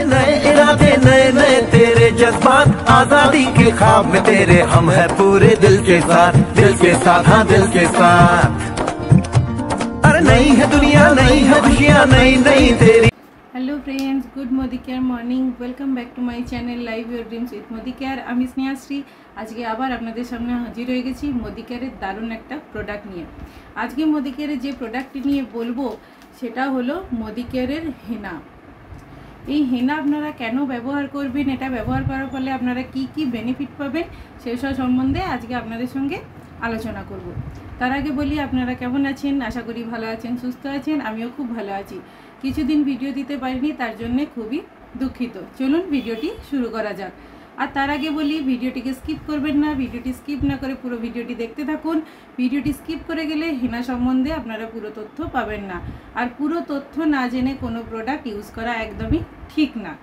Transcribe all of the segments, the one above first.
नए इरादे नए नए तेरे जज्बात, आजादी के ख्वाब में तेरे हम है पूरे दिल के साथ, दिल के साथ, हाँ दिल के साथ। अरे नई है दुनिया, नई है खुशियाँ, नई नई तेरी। Hello friends, good Modicare morning, welcome back to my channel live your dreams with Modicare. আমি স্নেহাশ্রী। আজকে আবার আপনাদের সামনে হাজির হয়ে গেছি মোদি কেয়ারের দারুণ একটা প্রোডাক্ট নিয়ে। আজকে মোদি কেয়ারের যে প্রোডাক্টটি নিয়ে বলবো সেটা হলো মোদি কেয়ারের হেনা। এই হেনা আপনারা কেন ব্যবহার করবেন, এটা ব্যবহার করার ফলে আপনারা কি কি বেনিফিট পাবেন সেসব সম্বন্ধে আজকে আপনাদের সঙ্গে আলোচনা করব। তার আগে বলি, আপনারা কেমন আছেন? আশা করি ভালো আছেন, সুস্থ আছেন। আমিও খুব ভালো আছি। কিছুদিন ভিডিও দিতে পারিনি, তার জন্যে খুবই দুঃখিত। চলুন ভিডিওটি শুরু করা যাক। আর তার আগে বলি, ভিডিওটিকে স্কিপ করবেন না, ভিডিওটি স্কিপ না করে পুরো ভিডিওটি দেখতে থাকুন। ভিডিওটি স্কিপ করে গেলে হেনা সম্বন্ধে আপনারা পুরো তথ্য পাবেন না, আর পুরো তথ্য না জেনে কোনো প্রোডাক্ট ইউজ করা একদমই ঠিক না।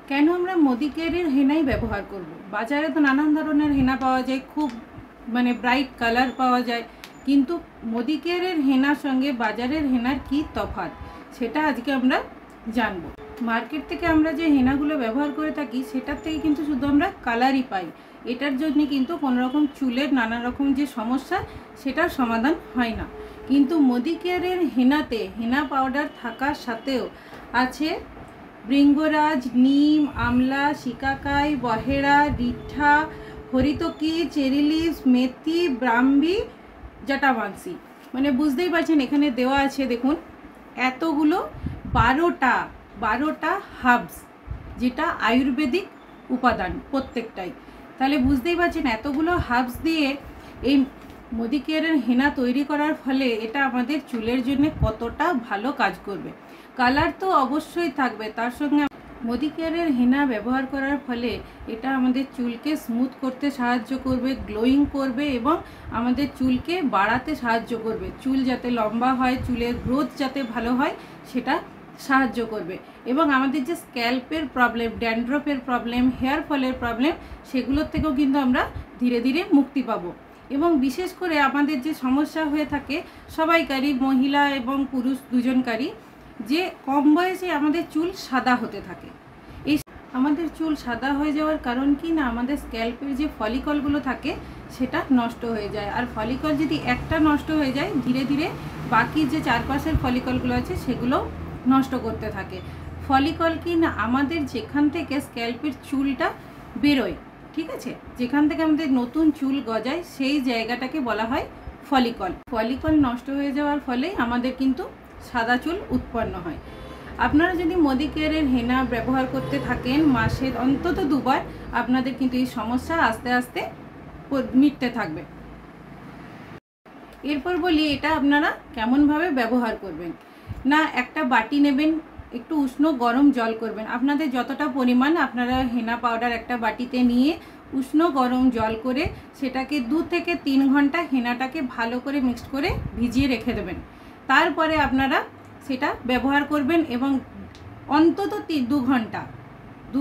কেন আমরা মোদি কেয়ারের হেনাই ব্যবহার করব? বাজারে তো নানান ধরনের হেনা পাওয়া যায়, খুব ব্রাইট কালার পাওয়া যায়, কিন্তু মোদি কেয়ারের হেনার সঙ্গে বাজারের হেনার কি তফাৎ সেটা আজকে আমরা জানবো। মার্কেট থেকে আমরা যে হেনাগুলো ব্যবহার করে থাকি সেটার থেকে কিন্তু শুধু আমরা কালারই পাই, এটার জন্য কিন্তু কোনো রকম চুলের নানা রকম যে সমস্যা সেটার সমাধান হয় না। কিন্তু মোদি কেয়ারের হেনাতে হেনা পাউডার থাকার সাথেও আছে ভৃঙ্গরাজ, নিম, আমলা, শিকাকাই, বহেরা, রিঠা, হরিতকি, চেরি লিভস, মেথি, ব্রাহ্মী, জটামানসি। বুঝতেই পারছেন এখানে দেওয়া আছে, দেখুন এতগুলো 12টা হার্বস, যেটা আয়ুর্বেদিক উপাদান প্রত্যেকটাই। তাহলে বুঝতেই পারছেন এতগুলো হার্বস দিয়ে এই মোদি কেয়ারের হেনা তৈরি করার ফলে এটা আমাদের চুলের জন্য কতটা ভালো কাজ করবে। কালার তো অবশ্যই থাকবে, তার সঙ্গে মোদি কেয়ারের হেনা ব্যবহার করার ফলে এটা আমাদের চুলকে স্মুথ করতে সাহায্য করবে, গ্লোয়িং করবে এবং আমাদের চুলকে বাড়াতে সাহায্য করবে। চুল যাতে লম্বা হয়, চুলের গ্রোথ যাতে ভালো হয় সেটা সাহায্য করবে। এবং আমাদের যে স্ক্যাল্পের প্রবলেম, ড্যান্ড্রফের প্রবলেম, হেয়ার ফলের প্রবলেম, সেগুলোর থেকেও কিন্তু আমরা ধীরে ধীরে মুক্তি পাবো। এবং বিশেষ করে আমাদের যে সমস্যা হয়ে থাকে সবাইকারই, মহিলা এবং পুরুষ দুজনকারই, যে কম বয়সে আমাদের চুল সাদা হতে থাকে। এই আমাদের চুল সাদা হয়ে যাওয়ার কারণ কি না, আমাদের স্ক্যাল্পের যে ফলিকলগুলো থাকে সেটা নষ্ট হয়ে যায়। আর ফলিকল যদি একটা নষ্ট হয়ে যায়, ধীরে ধীরে বাকি যে চারপাশের ফলিকলগুলো আছে সেগুলো নষ্ট করতে থাকে। ফলিকল কি না, আমাদের যেখান থেকে স্ক্যাল্পের চুলটা বেরোয়, ঠিক আছে, যেখান থেকে আমাদের নতুন চুল গজায় সেই জায়গাটাকে বলা হয় ফলিকল। ফলিকল নষ্ট হয়ে যাওয়ার ফলে আমাদের কিন্তু সাদা চুল উৎপন্ন হয়। আপনারা যদি মোদি কেয়ারের হেনা ব্যবহার করতে থাকেন মাসে অন্তত 2 বার, আপনাদের কিন্তু এই সমস্যা আস্তে আস্তে মিটতে থাকবে। এরপর বলি এটা আপনারা কেমনভাবে ব্যবহার করবেন। না, একটা বাটি নেবেন, একটু উষ্ণ গরম জল করবেন। আপনাদের যতটা পরিমাণ আপনারা হেনা পাউডার একটা বাটিতে নিয়ে উষ্ণ গরম জল করে সেটাকে 2 থেকে 3 ঘন্টা হেনাটাকে ভালো করে মিক্সড করে ভিজিয়ে রেখে দেবেন। তারপরে আপনারা সেটা ব্যবহার করবেন এবং অন্তত 2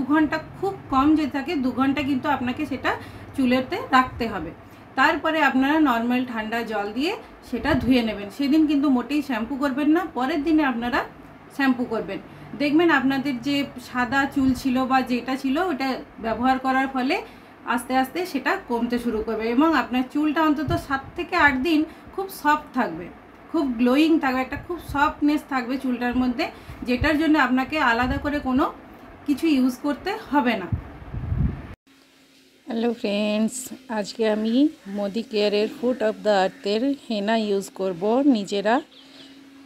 ঘন্টা খুব কম যে থাকে 2 ঘন্টা কিন্তু আপনাকে সেটা চুলেতে রাখতে হবে। তারপরে আপনারা নর্মাল ঠান্ডা জল দিয়ে সেটা ধুয়ে নেবেন। সেদিন কিন্তু মোটেই শ্যাম্পু করবেন না, পরের দিনে আপনারা শ্যাম্পু করবেন। দেখবেন আপনাদের যে সাদা চুল ছিল বা যেটা ছিল ওটা ব্যবহার করার ফলে আস্তে আস্তে সেটা কমতে শুরু করবে এবং আপনার চুলটা অন্তত 7 থেকে 8 দিন খুব সফট থাকবে, খুব গ্লোয়িং থাকবে, একটা খুব সফটনেস থাকবে চুলটার মধ্যে, যেটার জন্য আপনাকে আলাদা করে কোনো কিছু ইউজ করতে হবে না। হ্যালো ফ্রেন্ডস, আজকে আমি মোদি কেয়ারের ফুট অফ দ্য আর্থের হেনা ইউজ করব নিজেরা।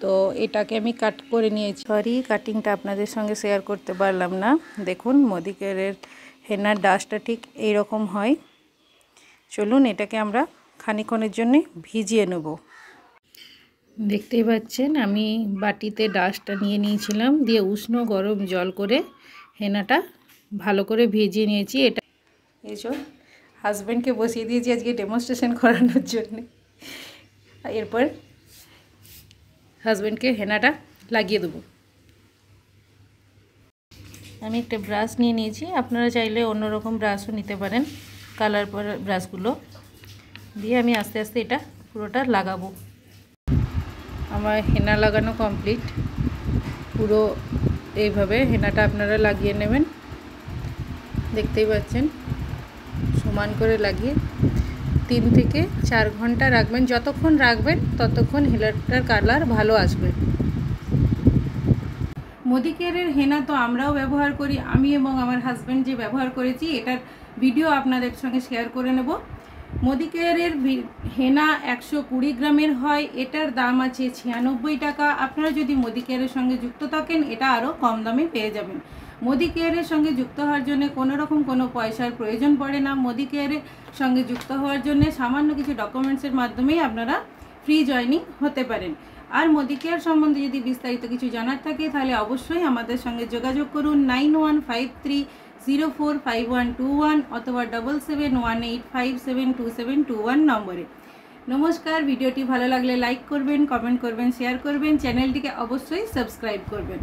তো এটাকে আমি কাট করে নিয়েছি, সরি কাটিংটা আপনাদের সঙ্গে শেয়ার করতে পারলাম না। দেখুন মোদি কেয়ারের হেনার ডাস্টটা ঠিক এইরকম হয়। চলুন এটাকে আমরা খানিকক্ষণের জন্য ভিজিয়ে নেব। দেখতেই পাচ্ছেন আমি বাটিতে ডাস্টটা নিয়ে নিয়েছিলাম, দিয়ে উষ্ণ গরম জল করে হেনাটা ভালো করে ভিজিয়ে নিয়েছি। এটা এই যে হাজব্যান্ডকে বসিয়ে দিয়েছি আজকে ডেমনস্ট্রেশন করানোর জন্যে। এরপর হাজব্যান্ডকে হেনাটা লাগিয়ে দেবো। আমি একটা ব্রাশ নিয়ে নিয়েছি, আপনারা চাইলে অন্যরকম ব্রাশও নিতে পারেন, কালার ব্রাশগুলো দিয়ে আমি আস্তে আস্তে এটা পুরোটা লাগাবো। আমার হেনা লাগানো কমপ্লিট, পুরো এইভাবে হেনাটা আপনারা লাগিয়ে নেবেন, দেখতেই পাচ্ছেন সমান করে লাগিয়ে 3 থেকে 4 ঘন্টা রাখবেন। যতক্ষণ রাখবেন ততক্ষণ হেনাটার কালার ভালো আসবে। মোদিকেয়ারের হেনা তো আমরাও ব্যবহার করি, আমি এবং আমার হাজব্যান্ড যে ব্যবহার করেছি এটার ভিডিও আপনাদের সঙ্গে শেয়ার করে নেব। মোদিকেয়ারের হেনা 120 গ্রামের হয়, এটার দাম আছে 96 টাকা। আপনারা যদি মোদিকেয়ারের সঙ্গে যুক্ত থাকেন এটা আরও কম দামে পেয়ে যাবেন। মোদিকেয়ারের সঙ্গে যুক্ত হওয়ার জন্য কোনো রকম কোনো পয়সার প্রয়োজন পড়ে না। মোদিকেয়ারের সঙ্গে যুক্ত হওয়ার জন্য সামান্য কিছু ডকুমেন্টসের মাধ্যমেই আপনারা ফ্রি জয়েনিং হতে পারেন। আর মোদিকেয়ার সম্বন্ধে যদি বিস্তারিত কিছু জানার থাকে তাহলে অবশ্যই আমাদের সঙ্গে যোগাযোগ করুন 9153045121 অথবা 7718572721 নম্বরে। নমস্কার, ভিডিওটি ভালো লাগলে লাইক করবেন, কমেন্ট করবেন, শেয়ার করবেন, চ্যানেলটিকে অবশ্যই সাবস্ক্রাইব করবেন।